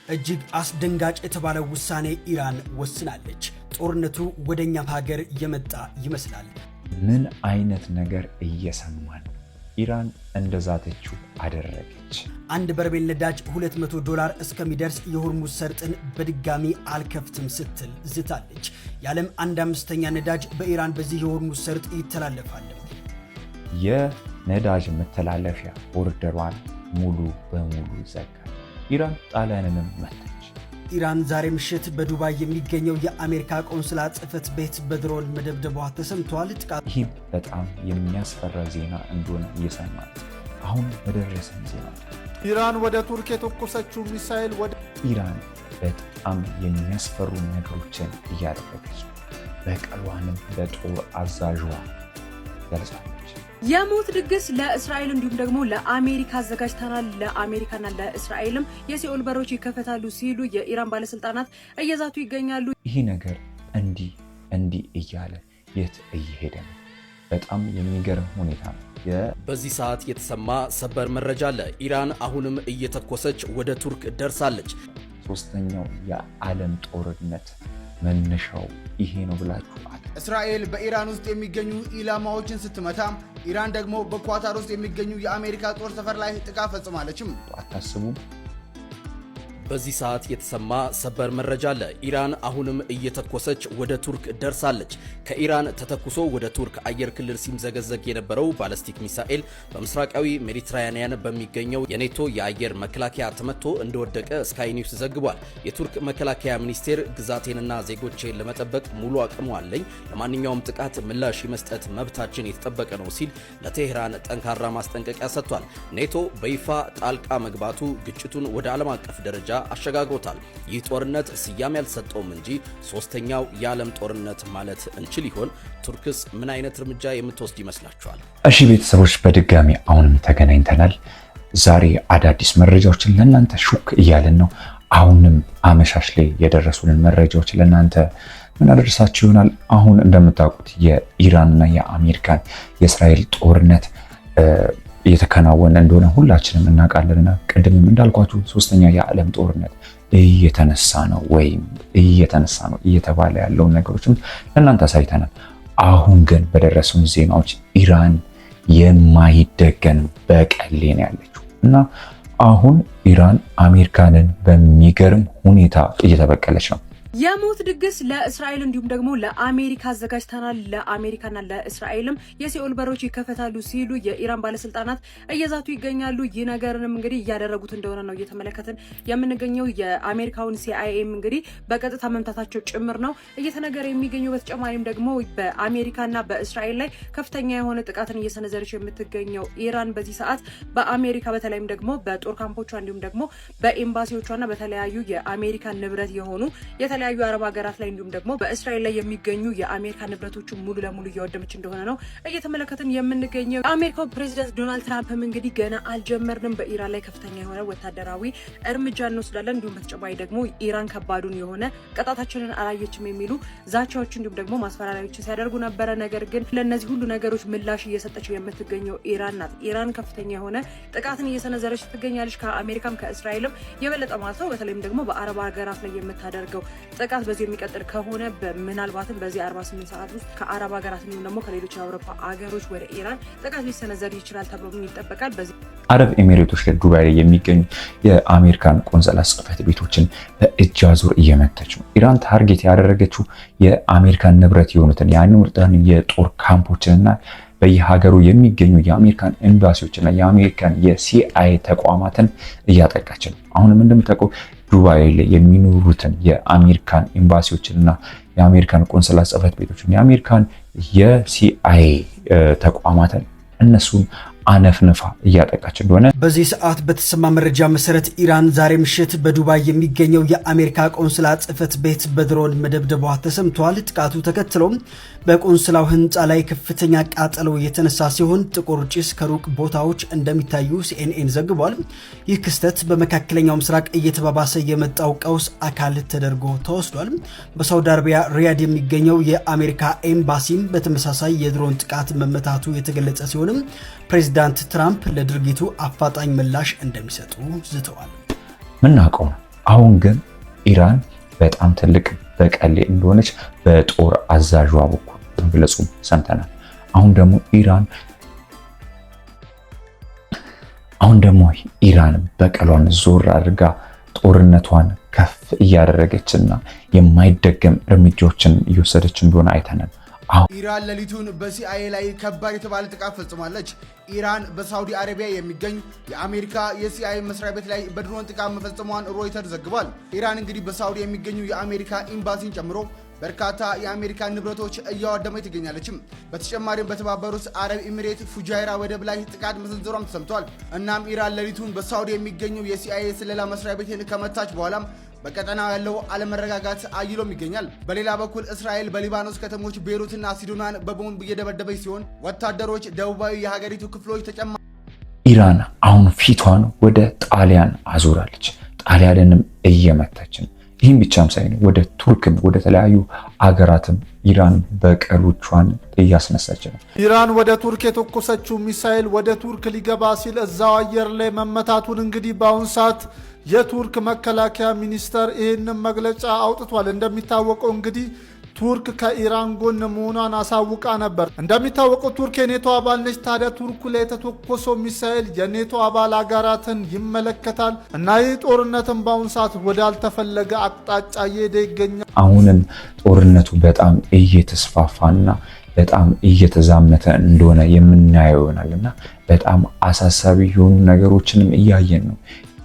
እጅግ አስደንጋጭ የተባለው ውሳኔ ኢራን ወስናለች። ጦርነቱ ወደኛ ሀገር የመጣ ይመስላል። ምን አይነት ነገር እየሰማን? ኢራን እንደዛተችው አደረገች። አንድ በርሜል ነዳጅ $200 እስከሚደርስ የሆርሙዝ ሰርጥን በድጋሚ አልከፍትም ስትል ዝታለች። የዓለም 1/5 ነዳጅ በኢራን በዚህ የሆርሙዝ ሰርጥ ይተላለፋል። የነዳጅ መተላለፊያ ቦርደሯን ሙሉ በሙሉ ዘጋች። ኢራን ጣሊያንንም መታች። ኢራን ዛሬ ምሽት በዱባይ የሚገኘው የአሜሪካ ቆንስላ ጽሕፈት ቤት በድሮን መደብደቧ ተሰምቷል። ይህ በጣም የሚያስፈራ ዜና እንደሆነ እየሰማን አሁን በደረሰን ዜና ኢራን ወደ ቱርክ የተኮሰችው ሚሳኤል ኢራን በጣም የሚያስፈሩ ነገሮችን እያደረገች በቀሏንም በጦር አዛዥዋ ገልጻለች። የሞት ድግስ ለእስራኤል እንዲሁም ደግሞ ለአሜሪካ አዘጋጅተናል፣ ለአሜሪካና ለእስራኤልም የሲኦል በሮች ይከፈታሉ ሲሉ የኢራን ባለስልጣናት እየዛቱ ይገኛሉ። ይህ ነገር እንዲህ እያለ የት እየሄደ ነው? በጣም የሚገርም ሁኔታ ነው። በዚህ ሰዓት የተሰማ ሰበር መረጃ አለ። ኢራን አሁንም እየተኮሰች ወደ ቱርክ ደርሳለች። ሶስተኛው የዓለም ጦርነት መነሻው ይሄ ነው ብላችሁ እስራኤል በኢራን ውስጥ የሚገኙ ኢላማዎችን ስትመታ፣ ኢራን ደግሞ በኳታር ውስጥ የሚገኙ የአሜሪካ ጦር ሰፈር ላይ ጥቃት ፈጽማለችም። አታስቡም? በዚህ ሰዓት የተሰማ ሰበር መረጃ አለ። ኢራን አሁንም እየተኮሰች ወደ ቱርክ ደርሳለች። ከኢራን ተተኩሶ ወደ ቱርክ አየር ክልል ሲምዘገዘግ የነበረው ባላስቲክ ሚሳኤል በምስራቃዊ ሜዲትራኒያን በሚገኘው የኔቶ የአየር መከላከያ ተመቶ እንደወደቀ ስካይ ኒውስ ዘግቧል። የቱርክ መከላከያ ሚኒስቴር ግዛቴንና ዜጎቼን ለመጠበቅ ሙሉ አቅሙ አለኝ፣ ለማንኛውም ጥቃት ምላሽ የመስጠት መብታችን የተጠበቀ ነው ሲል ለቴህራን ጠንካራ ማስጠንቀቂያ ሰጥቷል። ኔቶ በይፋ ጣልቃ መግባቱ ግጭቱን ወደ ዓለም አቀፍ ደረጃ አሸጋግሮታል። ይህ ጦርነት ስያሜ ያልሰጠውም እንጂ ሶስተኛው የዓለም ጦርነት ማለት እንችል ይሆን? ቱርክስ ምን አይነት እርምጃ የምትወስድ ይመስላችኋል? እሺ ቤተሰቦች በድጋሚ አሁንም ተገናኝተናል። ዛሬ አዳዲስ መረጃዎችን ለእናንተ ሹክ እያልን ነው። አሁንም አመሻሽ ላይ የደረሱልን መረጃዎች ለእናንተ ምን አደረሳችሁ ይሆናል። አሁን እንደምታውቁት የኢራንና የአሜሪካን የእስራኤል ጦርነት እየተከናወነ እንደሆነ ሁላችንም እናውቃለንና ቅድምም እንዳልኳችሁ ሶስተኛ የዓለም ጦርነት እየተነሳ ነው እየተባለ ያለውን ነገሮችም ለእናንተ አሳይተናል። አሁን ግን በደረሱን ዜናዎች ኢራን የማይደገም በቀል ላይ ነው ያለችው እና አሁን ኢራን አሜሪካንን በሚገርም ሁኔታ እየተበቀለች ነው። የሞት ድግስ ለእስራኤል እንዲሁም ደግሞ ለአሜሪካ አዘጋጅተናል፣ ለአሜሪካና ለእስራኤልም የሲኦል በሮች ይከፈታሉ ሲሉ የኢራን ባለስልጣናት እየዛቱ ይገኛሉ። ይህ ነገርንም እንግዲህ እያደረጉት እንደሆነ ነው እየተመለከትን የምንገኘው። የአሜሪካውን ሲአይኤም እንግዲህ በቀጥታ መምታታቸው ጭምር ነው እየተነገረ የሚገኘው። በተጨማሪም ደግሞ በአሜሪካና በእስራኤል ላይ ከፍተኛ የሆነ ጥቃትን እየሰነዘረች የምትገኘው ኢራን በዚህ ሰዓት በአሜሪካ በተለይም ደግሞ በጦር ካምፖቿ እንዲሁም ደግሞ በኤምባሲዎቿና በተለያዩ የአሜሪካ ንብረት የሆኑ የተለያዩ አረብ ሀገራት ላይ እንዲሁም ደግሞ በእስራኤል ላይ የሚገኙ የአሜሪካ ንብረቶች ሙሉ ለሙሉ እያወደመች እንደሆነ ነው እየተመለከትን የምንገኘው። የአሜሪካው ፕሬዚዳንት ዶናልድ ትራምፕም እንግዲህ ገና አልጀመርንም፣ በኢራን ላይ ከፍተኛ የሆነ ወታደራዊ እርምጃ እንወስዳለን፣ እንዲሁም በተጨማሪ ደግሞ ኢራን ከባዱን የሆነ ቅጣታችንን አላየችም የሚሉ ዛቻዎች እንዲሁም ደግሞ ማስፈራሪያዎችን ሲያደርጉ ነበረ። ነገር ግን ለእነዚህ ሁሉ ነገሮች ምላሽ እየሰጠች የምትገኘው ኢራን ናት። ኢራን ከፍተኛ የሆነ ጥቃትን እየሰነዘረች ትገኛለች፣ ከአሜሪካም ከእስራኤልም የበለጠ ማለት ነው። በተለይም ደግሞ በአረብ ሀገራት ላይ የምታደርገው ጥቃት በዚህ የሚቀጥል ከሆነ ምናልባትም በዚህ 48 ሰዓት ውስጥ ከአረብ ሀገራት እንዲሁም ደግሞ ከሌሎች የአውሮፓ ሀገሮች ወደ ኢራን ጥቃት ሊሰነዘር ይችላል ተብሎ ይጠበቃል። በዚህ አረብ ኤሚሬቶች ላይ ዱባይ ላይ የሚገኙ የአሜሪካን ቆንስላ ጽሕፈት ቤቶችን በእጅ አዙር እየመታች ነው። ኢራን ታርጌት ያደረገችው የአሜሪካን ንብረት የሆኑትን የአሜሪካን የጦር ካምፖችንና በየሀገሩ የሚገኙ የአሜሪካን ኤምባሲዎችና የአሜሪካን የሲአይኤ ተቋማትን እያጠቃች ነው። አሁንም እንደምታውቀው ዱባይ ላይ የሚኖሩትን የአሜሪካን ኤምባሲዎችንና የአሜሪካን ቆንስላ ጽሕፈት ቤቶችን የአሜሪካን የሲአይኤ ተቋማትን እነሱን አነፍንፋ እያጠቃች እንደሆነ በዚህ ሰዓት በተሰማ መረጃ መሰረት ኢራን ዛሬ ምሽት በዱባይ የሚገኘው የአሜሪካ ቆንስላ ጽሕፈት ቤት በድሮን መደብደቧ ተሰምቷል። ጥቃቱ ተከትሎም በቆንስላው ህንፃ ላይ ከፍተኛ ቃጠሎ የተነሳ ሲሆን ጥቁር ጭስ ከሩቅ ቦታዎች እንደሚታዩ ሲኤንኤን ዘግቧል። ይህ ክስተት በመካከለኛው ምስራቅ እየተባባሰ የመጣው ቀውስ አካል ተደርጎ ተወስዷል። በሳውዲ አረቢያ ሪያድ የሚገኘው የአሜሪካ ኤምባሲም በተመሳሳይ የድሮን ጥቃት መመታቱ የተገለጸ ሲሆንም ፕሬዚዳንት ትራምፕ ለድርጊቱ አፋጣኝ ምላሽ እንደሚሰጡ ዝተዋል። ምናውቀው ነው አሁን ግን ኢራን በጣም ትልቅ በቀሌ እንደሆነች በጦር አዛዧ በኩል መግለጹ ሰምተናል። አሁን ደግሞ ኢራን በቀሏን ዞር አድርጋ ጦርነቷን ከፍ እያደረገችና የማይደገም እርምጃዎችን እየወሰደች እንደሆነ አይተናል። ኢራን ሌሊቱን በሲአይኤ ላይ ከባድ የተባለ ጥቃት ፈጽማለች። ኢራን በሳውዲ አረቢያ የሚገኝ የአሜሪካ የሲአይኤ መስሪያ ቤት ላይ በድሮን ጥቃት መፈጸሟን ሮይተር ዘግቧል። ኢራን እንግዲህ በሳውዲ የሚገኙ የአሜሪካ ኤምባሲን ጨምሮ በርካታ የአሜሪካ ንብረቶች እያወደመች ትገኛለችም። በተጨማሪም በተባበሩት አረብ ኤሚሬት ፉጃይራ ወደብ ላይ ጥቃት መሰንዘሯም ተሰምቷል። እናም ኢራን ሌሊቱን በሳውዲ የሚገኘው የሲአይኤ ስለላ መስሪያ ቤትን ከመታች በኋላም በቀጠናው ያለው አለመረጋጋት አይሎም ይገኛል። በሌላ በኩል እስራኤል በሊባኖስ ከተሞች ቤይሩትና ሲዶናን በቦምብ እየደበደበች ሲሆን ወታደሮች ደቡባዊ የሀገሪቱ ክፍሎች ተጨማሪ ኢራን አሁን ፊቷን ወደ ጣሊያን አዙራለች። ጣሊያንንም እየመታች ነው። ይህም ብቻም ሳይሆን ወደ ቱርክም ወደ ተለያዩ አገራትም ኢራን በቀሎቿን እያስነሳች ነው። ኢራን ወደ ቱርክ የተኮሰችው ሚሳኤል ወደ ቱርክ ሊገባ ሲል እዛው አየር ላይ መመታቱን እንግዲህ በአሁን ሰዓት የቱርክ መከላከያ ሚኒስተር ይህንን መግለጫ አውጥቷል። እንደሚታወቀው እንግዲህ ቱርክ ከኢራን ጎን መሆኗን አሳውቃ ነበር። እንደሚታወቀው ቱርክ የኔቶ አባል ነች። ታዲያ ቱርኩ ላይ የተተኮሰው ሚሳኤል የኔቶ አባል አገራትን ይመለከታል እና ይህ ጦርነትን በአሁኑ ሰዓት ወዳልተፈለገ አቅጣጫ እየሄደ ይገኛል። አሁንም ጦርነቱ በጣም እየተስፋፋና በጣም እየተዛመተ እንደሆነ የምናየው ይሆናልና በጣም አሳሳቢ የሆኑ ነገሮችንም እያየን ነው።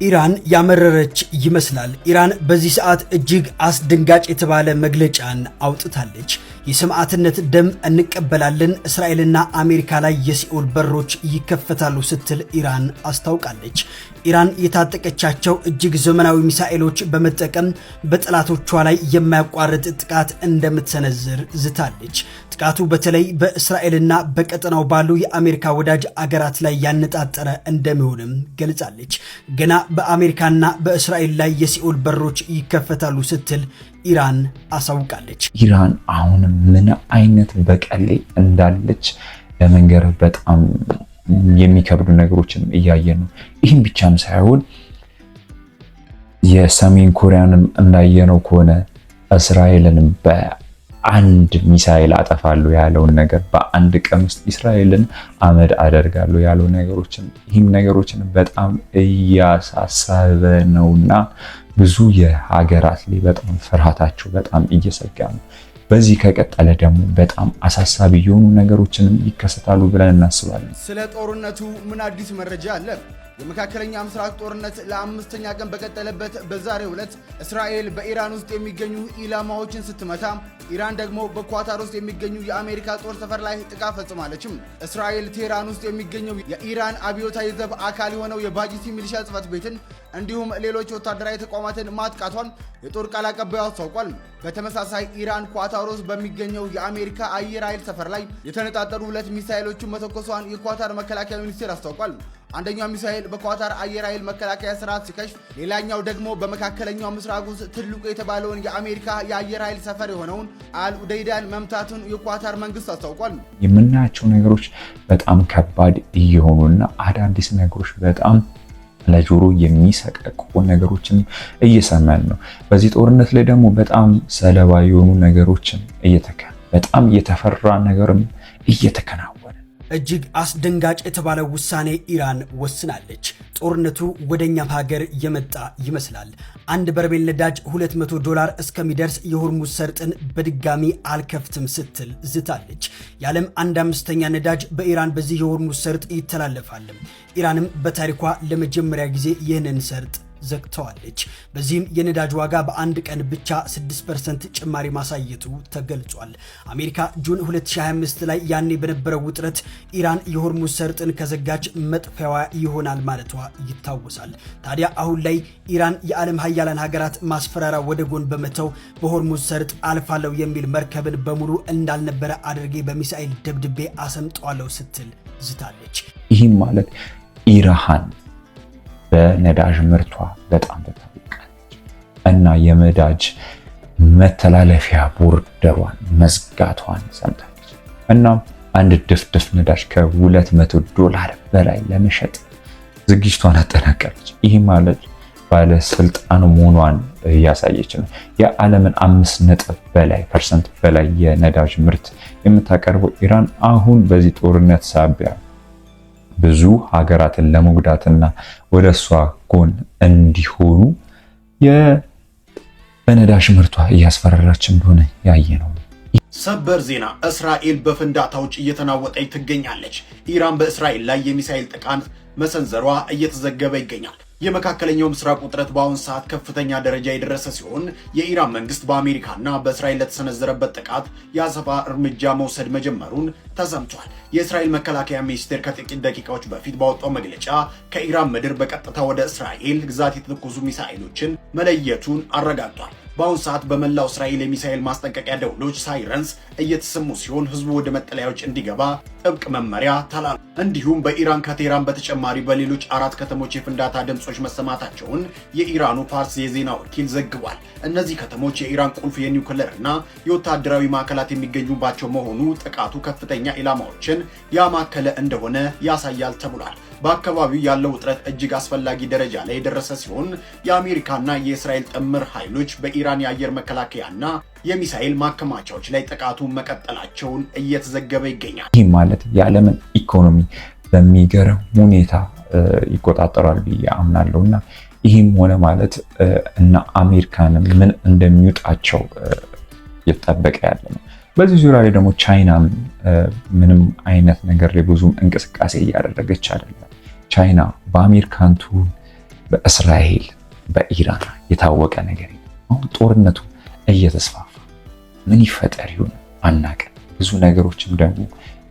ኢራን ያመረረች ይመስላል። ኢራን በዚህ ሰዓት እጅግ አስደንጋጭ የተባለ መግለጫን አውጥታለች። የሰማዕትነት ደም እንቀበላለን፣ እስራኤልና አሜሪካ ላይ የሲኦል በሮች ይከፈታሉ ስትል ኢራን አስታውቃለች። ኢራን የታጠቀቻቸው እጅግ ዘመናዊ ሚሳኤሎች በመጠቀም በጠላቶቿ ላይ የማያቋርጥ ጥቃት እንደምትሰነዝር ዝታለች። ጥቃቱ በተለይ በእስራኤልና በቀጠናው ባሉ የአሜሪካ ወዳጅ አገራት ላይ ያነጣጠረ እንደሚሆንም ገልጻለች። ገና በአሜሪካና በእስራኤል ላይ የሲኦል በሮች ይከፈታሉ ስትል ኢራን አሳውቃለች። ኢራን አሁን ምን አይነት በቀሌ እንዳለች ለመንገር በጣም የሚከብዱ ነገሮችን እያየን ነው። ይህም ብቻም ሳይሆን የሰሜን ኮሪያንም እንዳየነው ከሆነ እስራኤልንም በአንድ ሚሳኤል አጠፋለሁ ያለውን ነገር በአንድ ቀን ውስጥ እስራኤልን አመድ አደርጋለሁ ያለው ነገሮችን ይህም ነገሮችን በጣም እያሳሰበ ነውና ብዙ የሀገራት ላይ በጣም ፍርሃታቸው በጣም እየሰጋ ነው። በዚህ ከቀጠለ ደግሞ በጣም አሳሳቢ የሆኑ ነገሮችንም ይከሰታሉ ብለን እናስባለን። ስለ ጦርነቱ ምን አዲስ መረጃ አለ? የመካከለኛ ምስራቅ ጦርነት ለአምስተኛ ቀን በቀጠለበት በዛሬው ዕለት እስራኤል በኢራን ውስጥ የሚገኙ ኢላማዎችን ስትመታ፣ ኢራን ደግሞ በኳታር ውስጥ የሚገኙ የአሜሪካ ጦር ሰፈር ላይ ጥቃት ፈጽማለችም። እስራኤል ቴህራን ውስጥ የሚገኘው የኢራን አብዮታዊ ዘብ አካል የሆነው የባጂሲ ሚሊሻ ጽሕፈት ቤትን እንዲሁም ሌሎች ወታደራዊ ተቋማትን ማጥቃቷን የጦር ቃል አቀባዩ አስታውቋል። በተመሳሳይ ኢራን ኳታር ውስጥ በሚገኘው የአሜሪካ አየር ኃይል ሰፈር ላይ የተነጣጠሩ 2 ሚሳኤሎችን መተኮሷን የኳታር መከላከያ ሚኒስቴር አስታውቋል። አንደኛው ሚሳኤል በኳታር አየር ኃይል መከላከያ ስርዓት ሲከሽፍ፣ ሌላኛው ደግሞ በመካከለኛው ምስራቅ ውስጥ ትልቁ የተባለውን የአሜሪካ የአየር ኃይል ሰፈር የሆነውን አልኡደይዳን መምታቱን የኳታር መንግስት አስታውቋል። የምናያቸው ነገሮች በጣም ከባድ እየሆኑና አዳዲስ ነገሮች በጣም ለጆሮ የሚሰቀቁ ነገሮችን እየሰማን ነው። በዚህ ጦርነት ላይ ደግሞ በጣም ሰለባ የሆኑ ነገሮችን በጣም የተፈራ ነገርም እየተከናወነ እጅግ አስደንጋጭ የተባለ ውሳኔ ኢራን ወስናለች። ጦርነቱ ወደኛም ሀገር የመጣ ይመስላል። አንድ በርሜል ነዳጅ $200 እስከሚደርስ የሆርሙዝ ሰርጥን በድጋሚ አልከፍትም ስትል ዝታለች። የዓለም 1/5ኛ ነዳጅ በኢራን በዚህ የሆርሙዝ ሰርጥ ይተላለፋል። ኢራንም በታሪኳ ለመጀመሪያ ጊዜ ይህንን ሰርጥ ዘግተዋለች። በዚህም የነዳጅ ዋጋ በአንድ ቀን ብቻ 6% ጭማሪ ማሳየቱ ተገልጿል። አሜሪካ ጁን 2025 ላይ ያኔ በነበረው ውጥረት ኢራን የሆርሙዝ ሰርጥን ከዘጋች መጥፊያዋ ይሆናል ማለቷ ይታወሳል። ታዲያ አሁን ላይ ኢራን የዓለም ሀያላን ሀገራት ማስፈራሪያ ወደ ጎን በመተው በሆርሙዝ ሰርጥ አልፋለሁ የሚል መርከብን በሙሉ እንዳልነበረ አድርጌ በሚሳኤል ደብድቤ አሰምጠዋለሁ ስትል ዝታለች። ይህም ማለት ኢራን በነዳጅ ምርቷ በጣም ተታወቃለች እና የነዳጅ መተላለፊያ ቦርደሯን መዝጋቷን ሰምታለች። እናም አንድ ድፍድፍ ነዳጅ $200 በላይ ለመሸጥ ዝግጅቷን አጠናቀቀች። ይህ ማለት ባለስልጣን መሆኗን እያሳየች ነው። የዓለምን 5% በላይ የነዳጅ ምርት የምታቀርበው ኢራን አሁን በዚህ ጦርነት ሳቢያ ብዙ ሀገራትን ለመጉዳትና ወደ እሷ ጎን እንዲሆኑ በነዳጅ ምርቷ እያስፈራራች እንደሆነ ያየ ነው። ሰበር ዜና፣ እስራኤል በፍንዳታዎች እየተናወጠች ትገኛለች። ኢራን በእስራኤል ላይ የሚሳኤል ጥቃት መሰንዘሯ እየተዘገበ ይገኛል። የመካከለኛው ምስራቅ ውጥረት በአሁን ሰዓት ከፍተኛ ደረጃ የደረሰ ሲሆን የኢራን መንግስት በአሜሪካና በእስራኤል ለተሰነዘረበት ጥቃት የአጸፋ እርምጃ መውሰድ መጀመሩን ተሰምቷል። የእስራኤል መከላከያ ሚኒስቴር ከጥቂት ደቂቃዎች በፊት ባወጣው መግለጫ ከኢራን ምድር በቀጥታ ወደ እስራኤል ግዛት የተተኮሱ ሚሳኤሎችን መለየቱን አረጋግጧል። በአሁን ሰዓት በመላው እስራኤል የሚሳኤል ማስጠንቀቂያ ደውሎች ሳይረንስ እየተሰሙ ሲሆን ህዝቡ ወደ መጠለያዎች እንዲገባ ጥብቅ መመሪያ ተላልፏል። እንዲሁም በኢራን ከቴህራን በተጨማሪ በሌሎች 4 ከተሞች የፍንዳታ ድምጾች መሰማታቸውን የኢራኑ ፋርስ የዜና ወኪል ዘግቧል። እነዚህ ከተሞች የኢራን ቁልፍ የኒውክሌር እና የወታደራዊ ማዕከላት የሚገኙባቸው መሆኑ ጥቃቱ ከፍተኛ ኢላማዎችን ያማከለ እንደሆነ ያሳያል ተብሏል። በአካባቢው ያለው ውጥረት እጅግ አስፈላጊ ደረጃ ላይ የደረሰ ሲሆን የአሜሪካና የእስራኤል ጥምር ኃይሎች በኢራን የአየር መከላከያና የሚሳኤል ማከማቻዎች ላይ ጥቃቱን መቀጠላቸውን እየተዘገበ ይገኛል። ይህ ማለት የዓለምን ኢኮኖሚ በሚገርም ሁኔታ ይቆጣጠራል ብዬ አምናለሁና ይህም ሆነ ማለት እና አሜሪካን ምን እንደሚውጣቸው የተጠበቀ ያለ ነው። በዚህ ዙሪያ ላይ ደግሞ ቻይና ምንም አይነት ነገር ላይ ብዙም እንቅስቃሴ እያደረገች አይደለም። ቻይና በአሜሪካንቱ በእስራኤል በኢራን የታወቀ ነገር የለም። አሁን ጦርነቱ እየተስፋፋ ምን ይፈጠር ይሆን አናውቅም። ብዙ ነገሮችም ደግሞ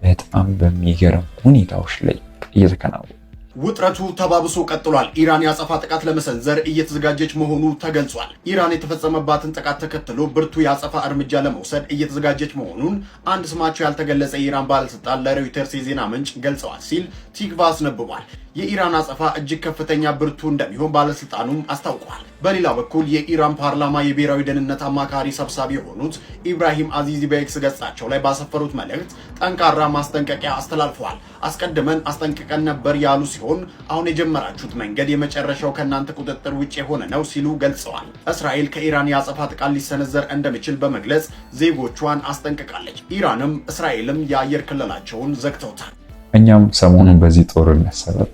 በጣም በሚገርም ሁኔታዎች ላይ እየተከናወኑ ውጥረቱ ተባብሶ ቀጥሏል። ኢራን የአጸፋ ጥቃት ለመሰንዘር እየተዘጋጀች መሆኑ ተገልጿል። ኢራን የተፈጸመባትን ጥቃት ተከትሎ ብርቱ የአጸፋ እርምጃ ለመውሰድ እየተዘጋጀች መሆኑን አንድ ስማቸው ያልተገለጸ የኢራን ባለስልጣን ለሮይተርስ የዜና ምንጭ ገልጸዋል ሲል ቲክቫ አስነብቧል። የኢራን አጸፋ እጅግ ከፍተኛ ብርቱ እንደሚሆን ባለስልጣኑም አስታውቀዋል። በሌላ በኩል የኢራን ፓርላማ የብሔራዊ ደህንነት አማካሪ ሰብሳቢ የሆኑት ኢብራሂም አዚዚ በኤክስ ገጻቸው ላይ ባሰፈሩት መልእክት ጠንካራ ማስጠንቀቂያ አስተላልፈዋል። አስቀድመን አስጠንቅቀን ነበር ያሉ ሲሆን አሁን የጀመራችሁት መንገድ የመጨረሻው ከእናንተ ቁጥጥር ውጭ የሆነ ነው ሲሉ ገልጸዋል። እስራኤል ከኢራን የአጸፋ ጥቃት ሊሰነዘር እንደሚችል በመግለጽ ዜጎቿን አስጠንቅቃለች። ኢራንም እስራኤልም የአየር ክልላቸውን ዘግተውታል። እኛም ሰሞኑን በዚህ ጦርነት ሰበብ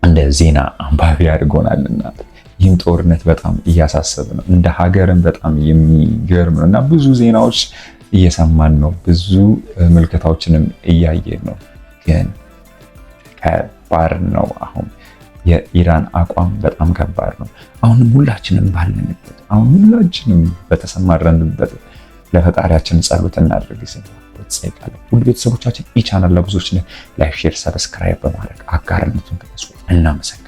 እንደ ዜና አንባቢ አድርጎናልና ይህም ጦርነት በጣም እያሳሰበ ነው። እንደ ሀገርም በጣም የሚገርም ነው እና ብዙ ዜናዎች እየሰማን ነው፣ ብዙ ምልክታዎችንም እያየን ነው። ግን ከባድ ነው። አሁን የኢራን አቋም በጣም ከባድ ነው። አሁንም ሁላችንም ባለንበት፣ አሁን ሁላችንም በተሰማረንበት ለፈጣሪያችን ጸሎት እናድርግ ሲል ተጠይቃለሁ። ሁሉ ቤተሰቦቻችን ቻናል ለብዙዎች ላይክ፣ ሼር፣ ሰብስክራይብ በማድረግ አጋርነቱን ገለጹ። እናመሰግናለን።